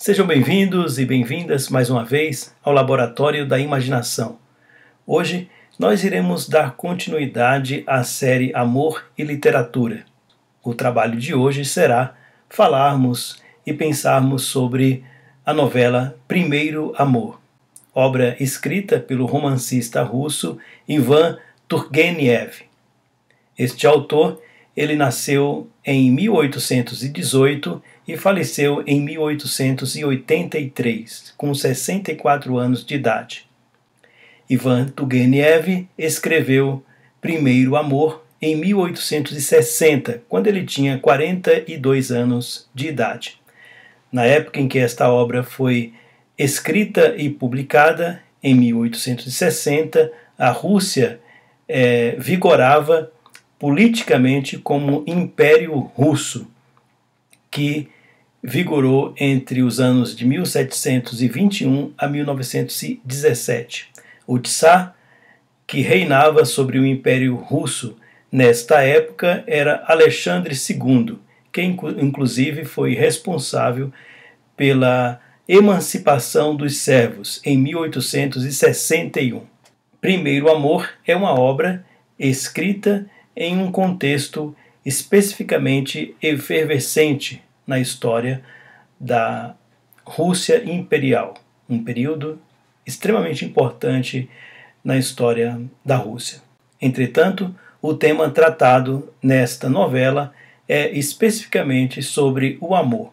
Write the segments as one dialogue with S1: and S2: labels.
S1: Sejam bem-vindos e bem-vindas mais uma vez ao Laboratório da Imaginação. Hoje nós iremos dar continuidade à série Amor e Literatura. O trabalho de hoje será falarmos e pensarmos sobre a novela Primeiro Amor, obra escrita pelo romancista russo Ivan Turgenev. Este autor, ele nasceu em 1818 e faleceu em 1883, com 64 anos de idade. Ivan Turgenev escreveu Primeiro Amor em 1860, quando ele tinha 42 anos de idade. Na época em que esta obra foi escrita e publicada, em 1860, a Rússia vigorava politicamente como Império Russo, que vigorou entre os anos de 1721 a 1917. O Tsar, que reinava sobre o Império Russo nesta época, era Alexandre II, que inclusive foi responsável pela emancipação dos servos em 1861. Primeiro Amor é uma obra escrita em um contexto especificamente efervescente na história da Rússia imperial, um período extremamente importante na história da Rússia. Entretanto, o tema tratado nesta novela é especificamente sobre o amor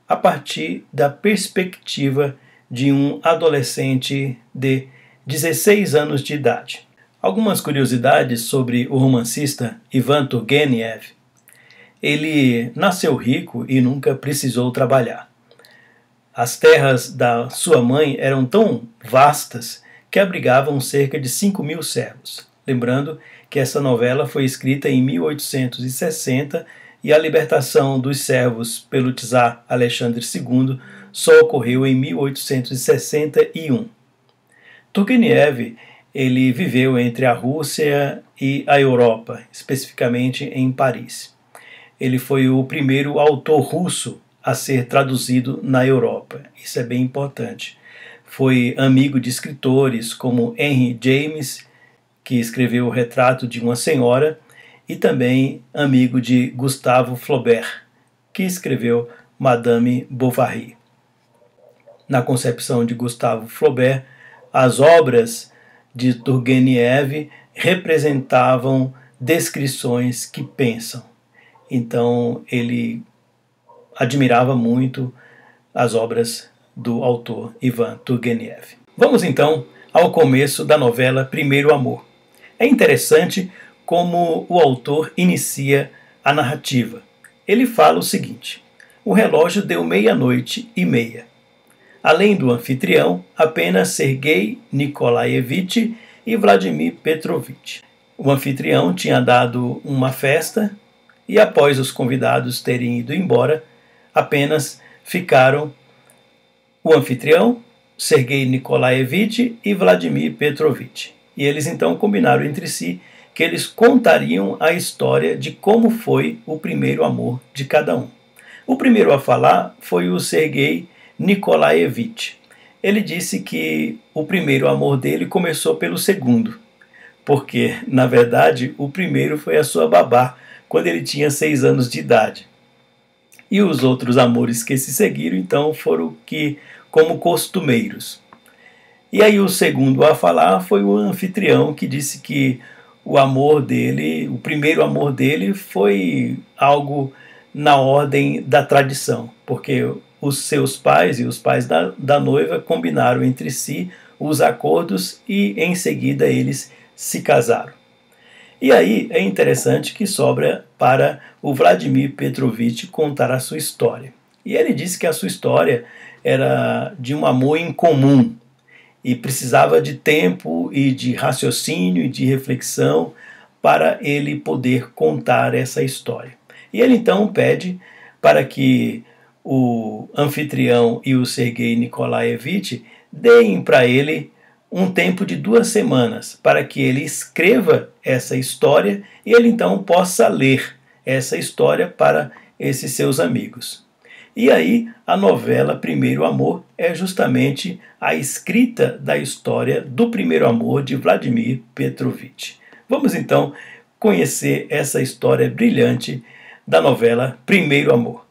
S1: a partir da perspectiva de um adolescente de 16 anos de idade. Algumas curiosidades sobre o romancista Ivan Turgenev. Ele nasceu rico e nunca precisou trabalhar. As terras da sua mãe eram tão vastas que abrigavam cerca de 5.000 servos. Lembrando que essa novela foi escrita em 1860 e a libertação dos servos pelo czar Alexandre II só ocorreu em 1861. Turgenev ele viveu entre a Rússia e a Europa, especificamente em Paris. Ele foi o primeiro autor russo a ser traduzido na Europa. Isso é bem importante. Foi amigo de escritores como Henry James, que escreveu O Retrato de uma Senhora, e também amigo de Gustave Flaubert, que escreveu Madame Bovary. Na concepção de Gustave Flaubert, as obras de Turgenev representavam descrições que pensam. Então ele admirava muito as obras do autor Ivan Turgenev. Vamos então ao começo da novela Primeiro Amor. É interessante como o autor inicia a narrativa. Ele fala o seguinte: o relógio deu 00:30. Além do anfitrião, apenas Sergei Nikolaevich e Vladimir Petrovich. O anfitrião tinha dado uma festa e, após os convidados terem ido embora, apenas ficaram o anfitrião, Sergei Nikolaevich e Vladimir Petrovich. E eles então combinaram entre si que eles contariam a história de como foi o primeiro amor de cada um. O primeiro a falar foi o Sergei Nikolaevich. Ele disse que o primeiro amor dele começou pelo segundo, porque, na verdade, o primeiro foi a sua babá, quando ele tinha 6 anos de idade. E os outros amores que se seguiram, então, foram como costumeiros. E aí o segundo a falar foi o anfitrião, que disse que o amor dele, o primeiro amor dele, foi algo na ordem da tradição, porque os seus pais e os pais da noiva combinaram entre si os acordos e em seguida eles se casaram. E aí é interessante que sobra para o Vladimir Petrovich contar a sua história. E ele disse que a sua história era de um amor incomum e precisava de tempo e de raciocínio e de reflexão para ele poder contar essa história. E ele então pede para que o anfitrião e o Sergei Nikolaevich deem para ele um tempo de 2 semanas para que ele escreva essa história e ele então possa ler essa história para esses seus amigos. E aí, a novela Primeiro Amor é justamente a escrita da história do primeiro amor de Vladimir Petrovich. Vamos então conhecer essa história brilhante da novela Primeiro Amor.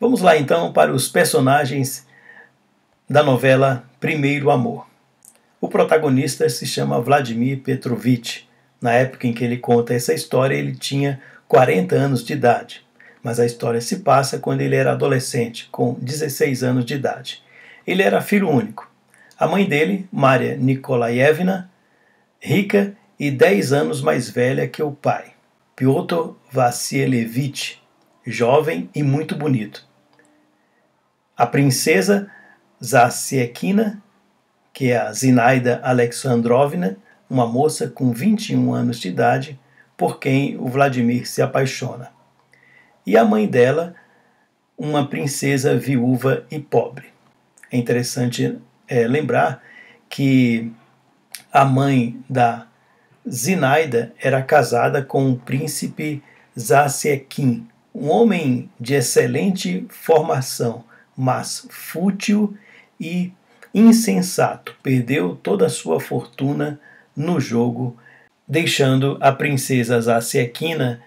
S1: Vamos lá então para os personagens da novela Primeiro Amor. O protagonista se chama Vladimir Petrovich. Na época em que ele conta essa história, ele tinha 40 anos de idade. Mas a história se passa quando ele era adolescente, com 16 anos de idade. Ele era filho único. A mãe dele, Maria Nikolaevna, rica e 10 anos mais velha que o pai, Piotr Vassilievich, jovem e muito bonito. A princesa Zassiekina, que é a Zinaida Alexandrovna, uma moça com 21 anos de idade, por quem o Vladimir se apaixona. E a mãe dela, uma princesa viúva e pobre. É interessante lembrar que a mãe da Zinaida era casada com o príncipe Zasiekin, um homem de excelente formação, mas fútil e insensato. Perdeu toda a sua fortuna no jogo, deixando a princesa Zassiekina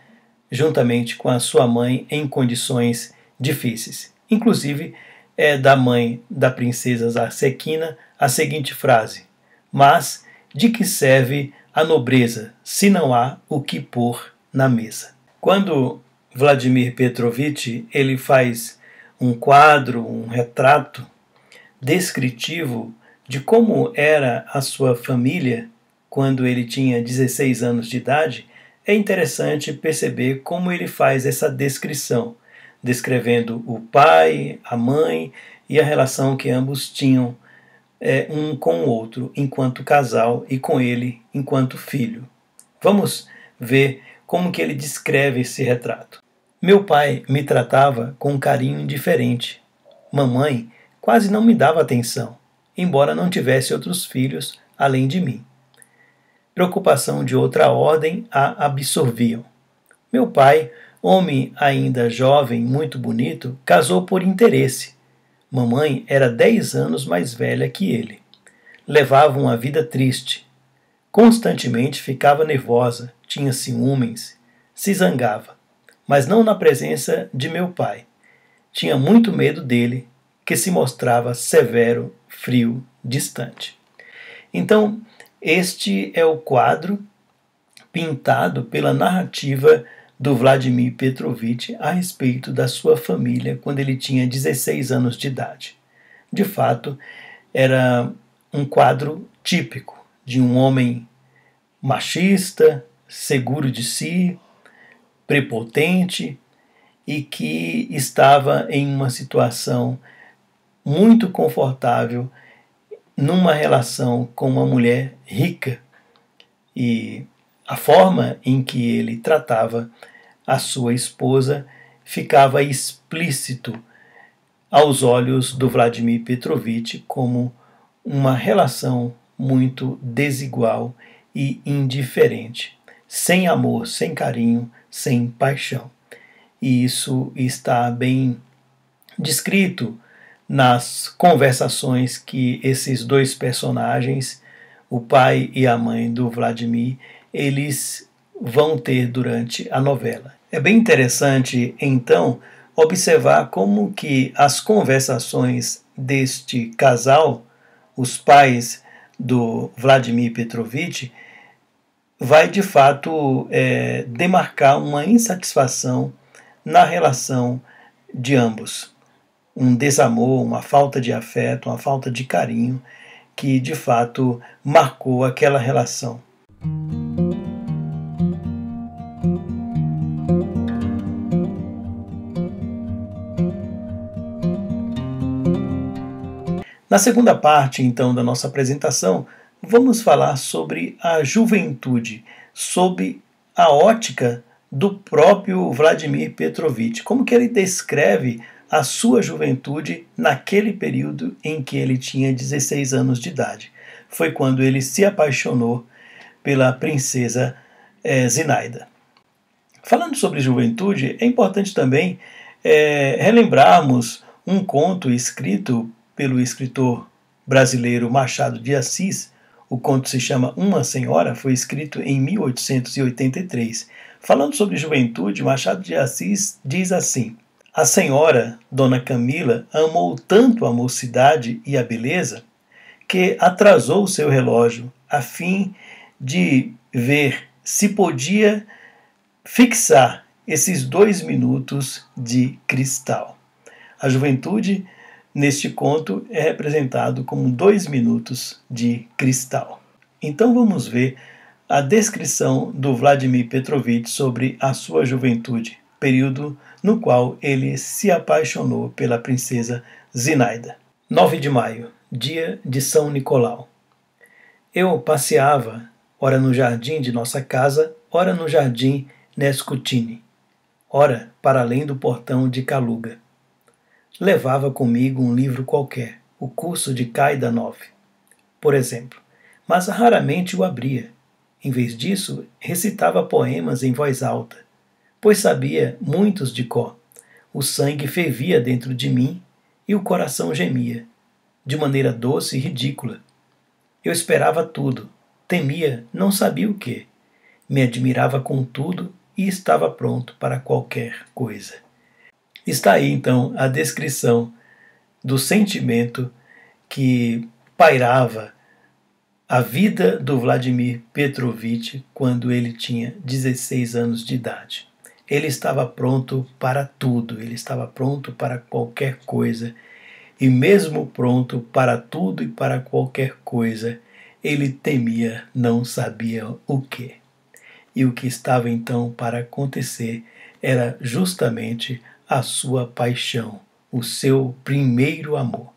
S1: juntamente com a sua mãe em condições difíceis. Inclusive, é da mãe da princesa Zassiekina a seguinte frase: "Mas de que serve a nobreza se não há o que pôr na mesa?" Quando Vladimir Petrovich ele faz um quadro, um retrato descritivo de como era a sua família quando ele tinha 16 anos de idade, é interessante perceber como ele faz essa descrição, descrevendo o pai, a mãe e a relação que ambos tinham um com o outro enquanto casal e com ele enquanto filho. Vamos ver como que ele descreve esse retrato. Meu pai me tratava com um carinho indiferente. Mamãe quase não me dava atenção, embora não tivesse outros filhos além de mim. Preocupação de outra ordem a absorviam. Meu pai, homem ainda jovem, muito bonito, casou por interesse. Mamãe era 10 anos mais velha que ele. Levava uma vida triste. Constantemente ficava nervosa, tinha ciúmes, se zangava, mas não na presença de meu pai. Tinha muito medo dele, que se mostrava severo, frio, distante. Então, este é o quadro pintado pela narrativa do Vladimir Petrovich a respeito da sua família quando ele tinha 16 anos de idade. De fato, era um quadro típico de um homem machista, seguro de si, prepotente e que estava em uma situação muito confortável numa relação com uma mulher rica, e a forma em que ele tratava a sua esposa ficava explícito aos olhos do Vladimir Petrovich como uma relação muito desigual e indiferente, sem amor, sem carinho, sem paixão. E isso está bem descrito nas conversações que esses dois personagens, o pai e a mãe do Vladimir, eles vão ter durante a novela. É bem interessante, então, observar como que as conversações deste casal, os pais do Vladimir Petrovich, vai de fato demarcar uma insatisfação na relação de ambos. Um desamor, uma falta de afeto, uma falta de carinho que de fato marcou aquela relação. Na segunda parte, então, da nossa apresentação, vamos falar sobre a juventude, sob a ótica do próprio Vladimir Petrovich, como que ele descreve a sua juventude naquele período em que ele tinha 16 anos de idade. foi quando ele se apaixonou pela princesa Zinaida. Falando sobre juventude, é importante também relembrarmos um conto escrito pelo escritor brasileiro Machado de Assis. O conto se chama Uma Senhora, foi escrito em 1883. Falando sobre juventude, Machado de Assis diz assim: a senhora, Dona Camila, amou tanto a mocidade e a beleza que atrasou o seu relógio a fim de ver se podia fixar esses 2 minutos de cristal. A juventude, neste conto, é representado como 2 minutos de cristal. Então vamos ver a descrição do Vladimir Petrovich sobre a sua juventude, período no qual ele se apaixonou pela princesa Zinaida. 9 de maio, dia de São Nicolau. Eu passeava, ora no jardim de nossa casa, ora no jardim Nescutini, ora para além do portão de Kaluga. Levava comigo um livro qualquer, o curso de Kaidanov, por exemplo, mas raramente o abria. Em vez disso, recitava poemas em voz alta, pois sabia muitos de cor. O sangue fervia dentro de mim e o coração gemia, de maneira doce e ridícula. Eu esperava tudo, temia, não sabia o quê. Me admirava com tudo e estava pronto para qualquer coisa. Está aí, então, a descrição do sentimento que pairava a vida do Vladimir Petrovich quando ele tinha 16 anos de idade. Ele estava pronto para tudo, ele estava pronto para qualquer coisa, e mesmo pronto para tudo e para qualquer coisa, ele temia, não sabia o quê. E o que estava então para acontecer era justamente a sua paixão, o seu primeiro amor.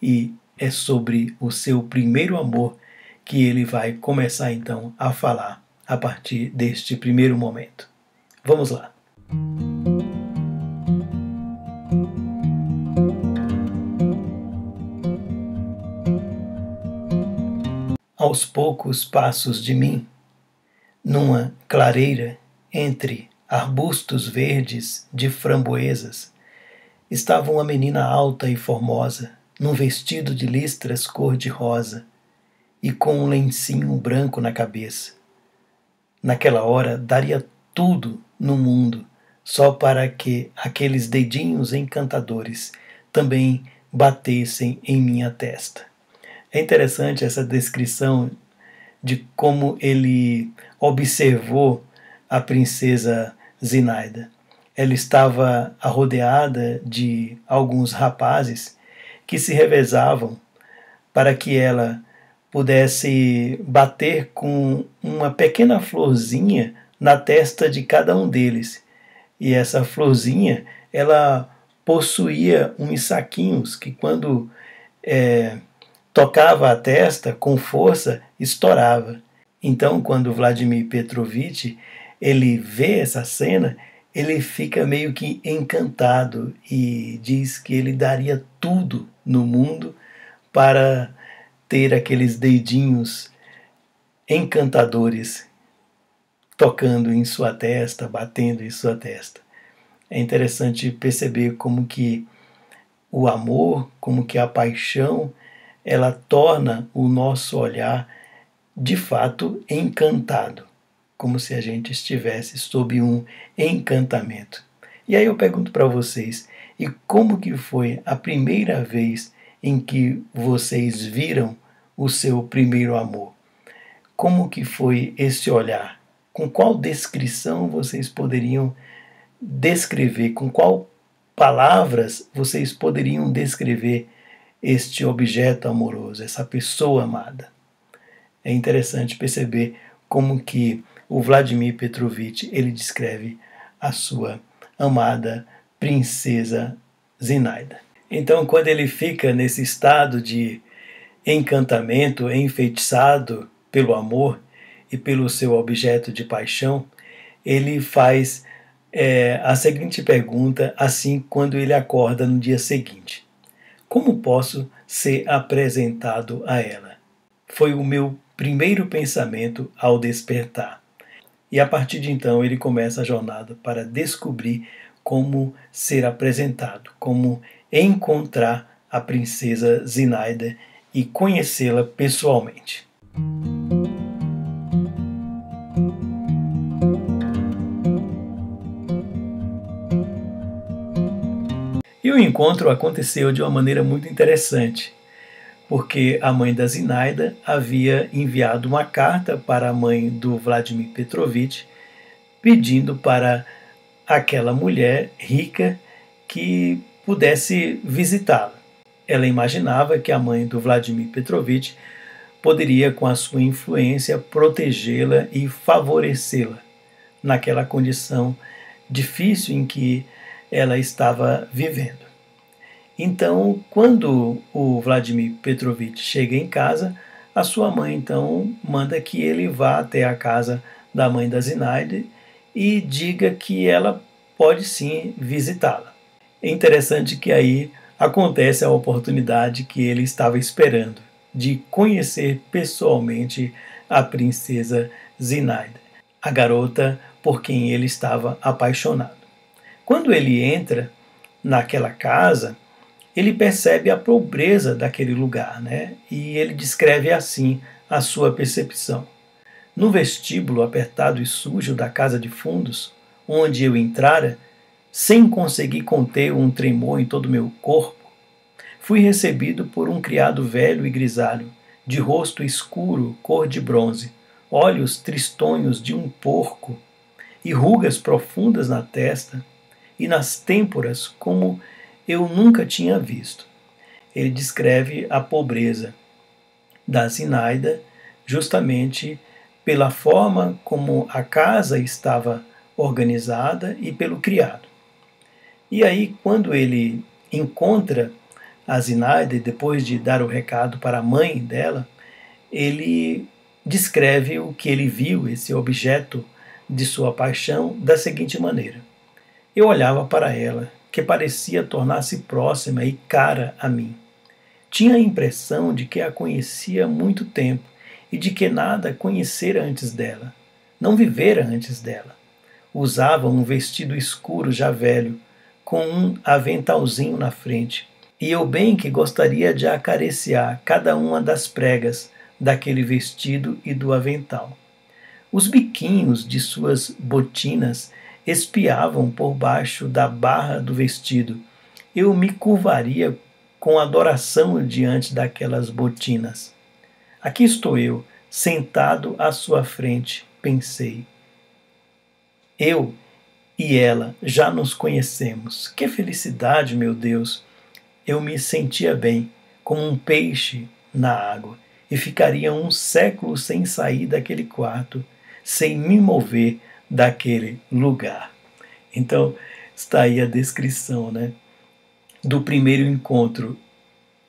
S1: E é sobre o seu primeiro amor que ele vai começar então a falar a partir deste primeiro momento. Vamos lá. Aos poucos passos de mim, numa clareira entre arbustos verdes de framboesas, estava uma menina alta e formosa, num vestido de listras cor-de-rosa e com um lencinho branco na cabeça. Naquela hora daria tudo no mundo só para que aqueles dedinhos encantadores também batessem em minha testa. É interessante essa descrição de como ele observou a princesa Zinaida. Ela estava rodeada de alguns rapazes que se revezavam para que ela pudesse bater com uma pequena florzinha na testa de cada um deles. E essa florzinha, ela possuía uns saquinhos que quando tocava a testa com força, estourava. Então, quando Vladimir Petrovich ele vê essa cena, ele fica meio que encantado e diz que ele daria tudo no mundo para ter aqueles dedinhos encantadores tocando em sua testa, batendo em sua testa. É interessante perceber como que o amor, como que a paixão, ela torna o nosso olhar de fato encantado, como se a gente estivesse sob um encantamento. E aí eu pergunto para vocês, e como que foi a primeira vez em que vocês viram o seu primeiro amor? Como que foi esse olhar? Com qual descrição vocês poderiam descrever, com qual palavras vocês poderiam descrever este objeto amoroso, essa pessoa amada? É interessante perceber como que o Vladimir Petrovich ele descreve a sua amada princesa Zinaida. Então, quando ele fica nesse estado de encantamento, enfeitiçado pelo amor e pelo seu objeto de paixão, ele faz a seguinte pergunta assim quando ele acorda no dia seguinte: como posso ser apresentado a ela? foi o meu primeiro pensamento ao despertar. E a partir de então ele começa a jornada para descobrir como ser apresentado, como encontrar a princesa Zinaida e conhecê-la pessoalmente. E o encontro aconteceu de uma maneira muito interessante, porque a mãe da Zinaida havia enviado uma carta para a mãe do Vladimir Petrovich, pedindo para aquela mulher rica que pudesse visitá-la. Ela imaginava que a mãe do Vladimir Petrovich poderia, com a sua influência, protegê-la e favorecê-la naquela condição difícil em que ela estava vivendo. Então, quando o Vladimir Petrovich chega em casa, a sua mãe então manda que ele vá até a casa da mãe da Zinaida e diga que ela pode sim visitá-la. É interessante que aí acontece a oportunidade que ele estava esperando, de conhecer pessoalmente a princesa Zinaida, a garota por quem ele estava apaixonado. Quando ele entra naquela casa, ele percebe a pobreza daquele lugar, né? E ele descreve assim a sua percepção. No vestíbulo apertado e sujo da casa de fundos, onde eu entrara, sem conseguir conter um tremor em todo o meu corpo, fui recebido por um criado velho e grisalho, de rosto escuro, cor de bronze, olhos tristonhos de um porco e rugas profundas na testa e nas têmporas como eu nunca tinha visto. Ele descreve a pobreza da Zinaida justamente pela forma como a casa estava organizada e pelo criado. E aí, quando ele encontra a Zinaida, depois de dar o recado para a mãe dela, ele descreve o que ele viu, esse objeto de sua paixão, da seguinte maneira: eu olhava para ela, que parecia tornar-se próxima e cara a mim. Tinha a impressão de que a conhecia há muito tempo e de que nada conhecera antes dela, não vivera antes dela. Usava um vestido escuro já velho, com um aventalzinho na frente, e eu bem que gostaria de acariciar cada uma das pregas daquele vestido e do avental. Os biquinhos de suas botinas espiavam por baixo da barra do vestido. Eu me curvaria com adoração diante daquelas botinas. Aqui estou eu, sentado à sua frente, pensei. Eu e ela já nos conhecemos. Que felicidade, meu Deus! Eu me sentia bem, como um peixe na água, e ficaria um século sem sair daquele quarto, sem me mover daquele lugar. Então, está aí a descrição, né, do primeiro encontro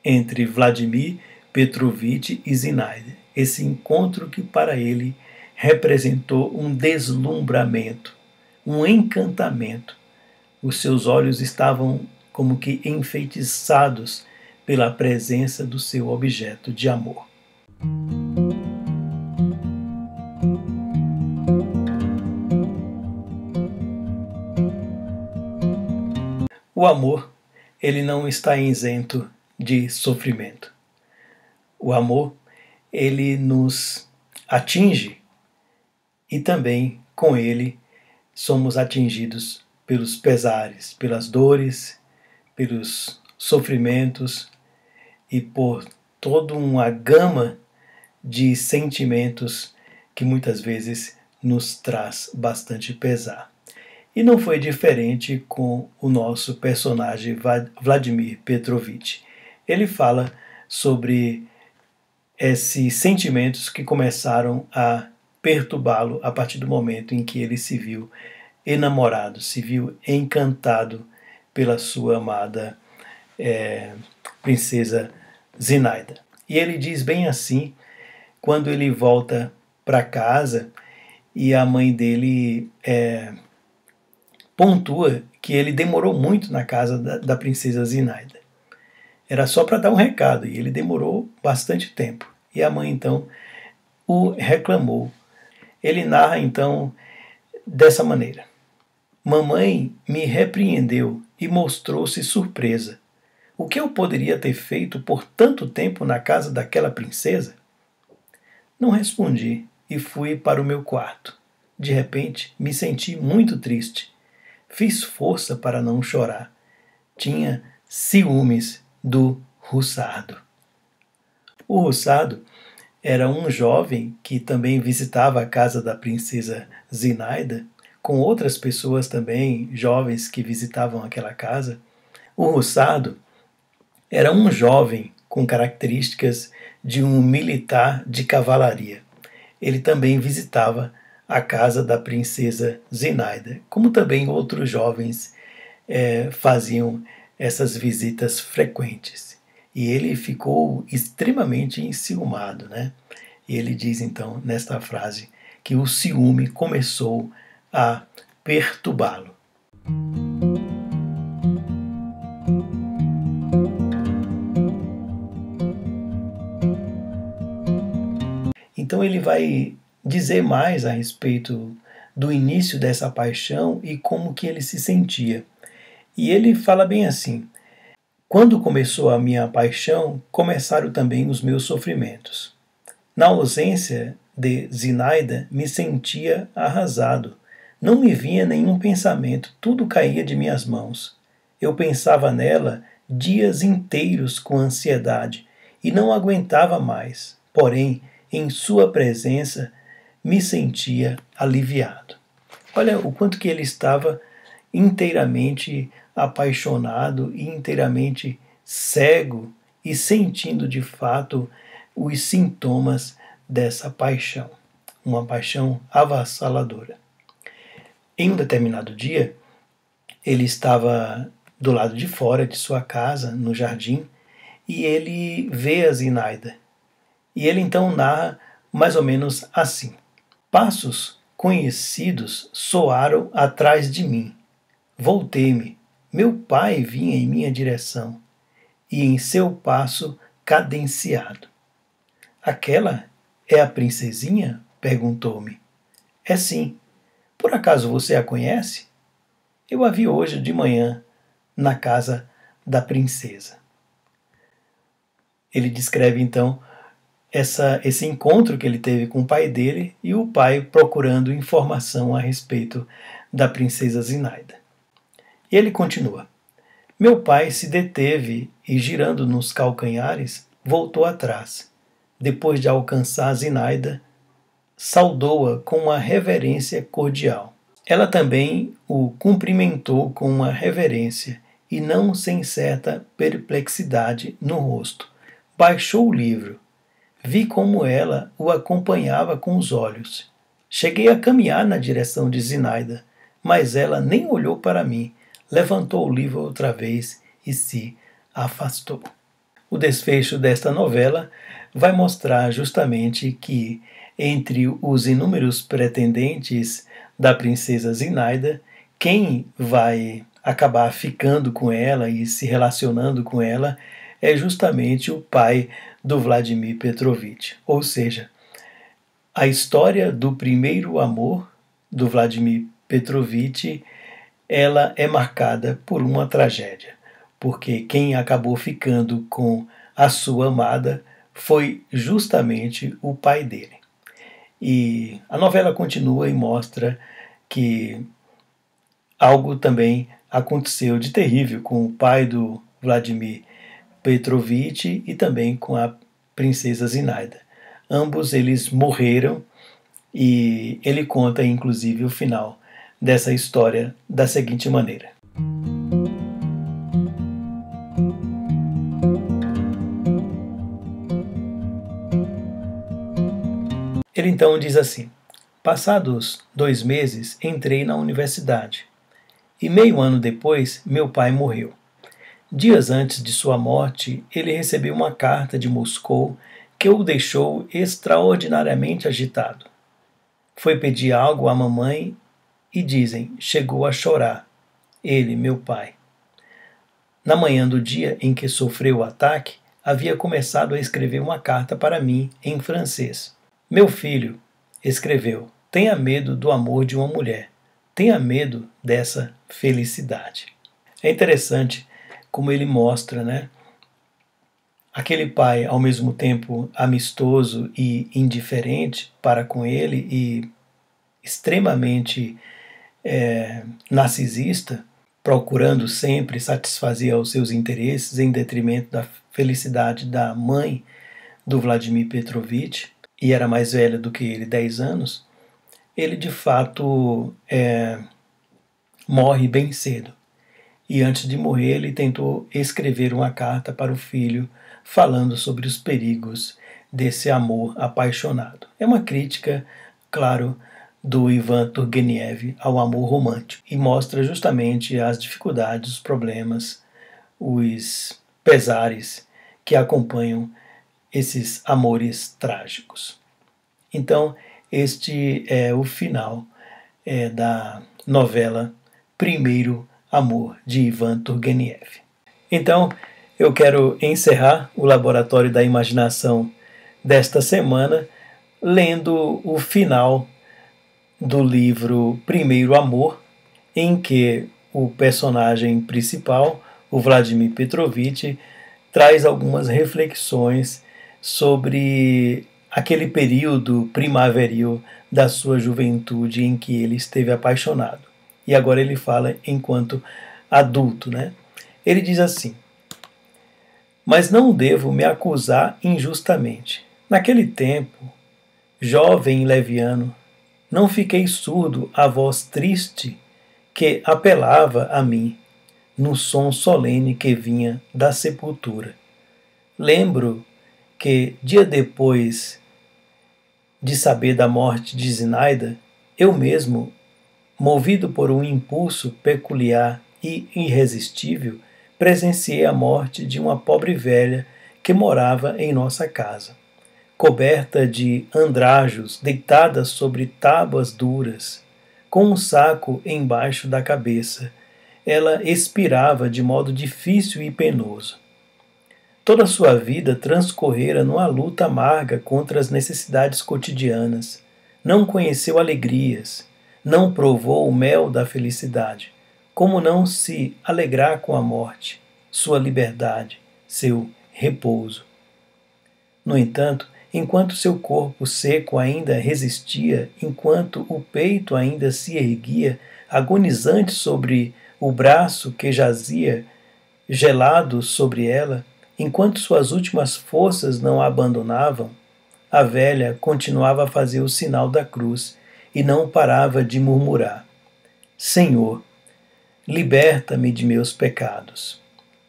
S1: entre Vladimir Petrovich e Zinaida. Esse encontro que para ele representou um deslumbramento, um encantamento. Os seus olhos estavam como que enfeitiçados pela presença do seu objeto de amor. O amor, ele não está isento de sofrimento. O amor, ele nos atinge e também com ele somos atingidos pelos pesares, pelas dores, pelos sofrimentos e por toda uma gama de sentimentos que muitas vezes nos traz bastante pesar. E não foi diferente com o nosso personagem Vladimir Petrovich. Ele fala sobre esses sentimentos que começaram a perturbá-lo a partir do momento em que ele se viu enamorado, se viu encantado pela sua amada princesa Zinaida. E ele diz bem assim, quando ele volta para casa e a mãe dele pontua que ele demorou muito na casa da princesa Zinaida. Era só para dar um recado e ele demorou bastante tempo. E a mãe então o reclamou. Ele narra então dessa maneira: Mamãe me repreendeu e mostrou-se surpresa. O que eu poderia ter feito por tanto tempo na casa daquela princesa? Não respondi e fui para o meu quarto. De repente, me senti muito triste. Fiz força para não chorar. Tinha ciúmes do Russardo. O Russardo era um jovem que também visitava a casa da princesa Zinaida, com outras pessoas também, jovens que visitavam aquela casa. O Russardo era um jovem com características de um militar de cavalaria. Ele também visitava a casa da princesa Zinaida, como também outros jovens faziam essas visitas frequentes. E ele ficou extremamente enciumado, né? E ele diz então, nesta frase, que o ciúme começou a perturbá-lo. Então ele vai dizer mais a respeito do início dessa paixão e como que ele se sentia. E ele fala bem assim: quando começou a minha paixão, começaram também os meus sofrimentos. Na ausência de Zinaida, me sentia arrasado. Não me vinha nenhum pensamento, tudo caía de minhas mãos. Eu pensava nela dias inteiros com ansiedade e não aguentava mais. Porém, em sua presença, me sentia aliviado. Olha o quanto que ele estava inteiramente apaixonado e inteiramente cego e sentindo de fato os sintomas dessa paixão, uma paixão avassaladora. Em um determinado dia, ele estava do lado de fora de sua casa, no jardim, e ele vê a Zinaida. E ele então narra mais ou menos assim: passos conhecidos soaram atrás de mim. Voltei-me. Meu pai vinha em minha direção, e em seu passo cadenciado. Aquela é a princesinha? Perguntou-me. É sim. Por acaso você a conhece? Eu a vi hoje de manhã na casa da princesa. Ele descreve então esse encontro que ele teve com o pai dele e o pai procurando informação a respeito da princesa Zinaida. E ele continua: meu pai se deteve e, girando nos calcanhares, voltou atrás. Depois de alcançar Zinaida, saudou-a com uma reverência cordial. Ela também o cumprimentou com uma reverência e não sem certa perplexidade no rosto. Baixou o livro. Vi como ela o acompanhava com os olhos. Cheguei a caminhar na direção de Zinaida, mas ela nem olhou para mim, levantou o livro outra vez e se afastou. O desfecho desta novela vai mostrar justamente que, entre os inúmeros pretendentes da princesa Zinaida, quem vai acabar ficando com ela e se relacionando com ela é justamente o pai do Vladimir Petrovich. Ou seja, a história do primeiro amor do Vladimir Petrovich, ela é marcada por uma tragédia, porque quem acabou ficando com a sua amada foi justamente o pai dele. E a novela continua e mostra que algo também aconteceu de terrível com o pai do Vladimir Petrovich e também com a princesa Zinaida. Ambos eles morreram e ele conta inclusive o final dessa história da seguinte maneira. Ele então diz assim: passados 2 meses entrei na universidade e meio ano depois meu pai morreu. Dias antes de sua morte, ele recebeu uma carta de Moscou que o deixou extraordinariamente agitado. Foi pedir algo à mamãe e dizem, chegou a chorar. Ele, meu pai. Na manhã do dia em que sofreu o ataque, havia começado a escrever uma carta para mim em francês. Meu filho, escreveu, tenha medo do amor de uma mulher. Tenha medo dessa felicidade. É interessante como ele mostra, né? Aquele pai, ao mesmo tempo amistoso e indiferente para com ele e extremamente narcisista, procurando sempre satisfazer aos seus interesses em detrimento da felicidade da mãe do Vladimir Petrovich, e era mais velha do que ele, 10 anos, ele de fato morre bem cedo. E antes de morrer, ele tentou escrever uma carta para o filho falando sobre os perigos desse amor apaixonado. É uma crítica, claro, do Ivan Turgenev ao amor romântico e mostra justamente as dificuldades, os problemas, os pesares que acompanham esses amores trágicos. Então, este é o final da novela Primeiro Amor, de Ivan Turgenev. Então, eu quero encerrar o Laboratório da Imaginação desta semana lendo o final do livro Primeiro Amor, em que o personagem principal, o Vladimir Petrovich, traz algumas reflexões sobre aquele período primaveril da sua juventude em que ele esteve apaixonado. E agora ele fala enquanto adulto, né? Ele diz assim: mas não devo me acusar injustamente. Naquele tempo, jovem e leviano, não fiquei surdo à voz triste que apelava a mim, no som solene que vinha da sepultura. Lembro que, dia depois de saber da morte de Zinaida, eu mesmo, movido por um impulso peculiar e irresistível, presenciei a morte de uma pobre velha que morava em nossa casa. Coberta de andrajos, deitada sobre tábuas duras, com um saco embaixo da cabeça, ela expirava de modo difícil e penoso. Toda sua vida transcorrera numa luta amarga contra as necessidades cotidianas. Não conheceu alegrias, não provou o mel da felicidade. Como não se alegrar com a morte, sua liberdade, seu repouso? No entanto, enquanto seu corpo seco ainda resistia, enquanto o peito ainda se erguia, agonizante sobre o braço que jazia gelado sobre ela, enquanto suas últimas forças não a abandonavam, a velha continuava a fazer o sinal da cruz e não parava de murmurar: Senhor, liberta-me de meus pecados.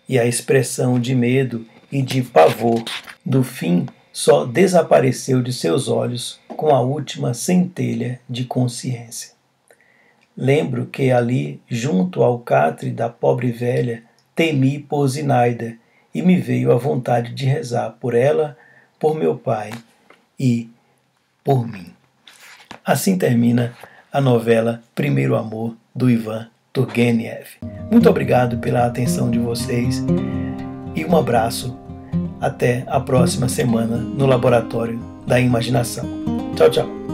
S1: E a expressão de medo e de pavor do fim só desapareceu de seus olhos com a última centelha de consciência. Lembro que ali, junto ao catre da pobre velha, temi por Zinaida e me veio a vontade de rezar por ela, por meu pai e por mim. Assim termina a novela Primeiro Amor, do Ivan Turgenev. Muito obrigado pela atenção de vocês e um abraço. Até a próxima semana no Laboratório da Imaginação. Tchau, tchau.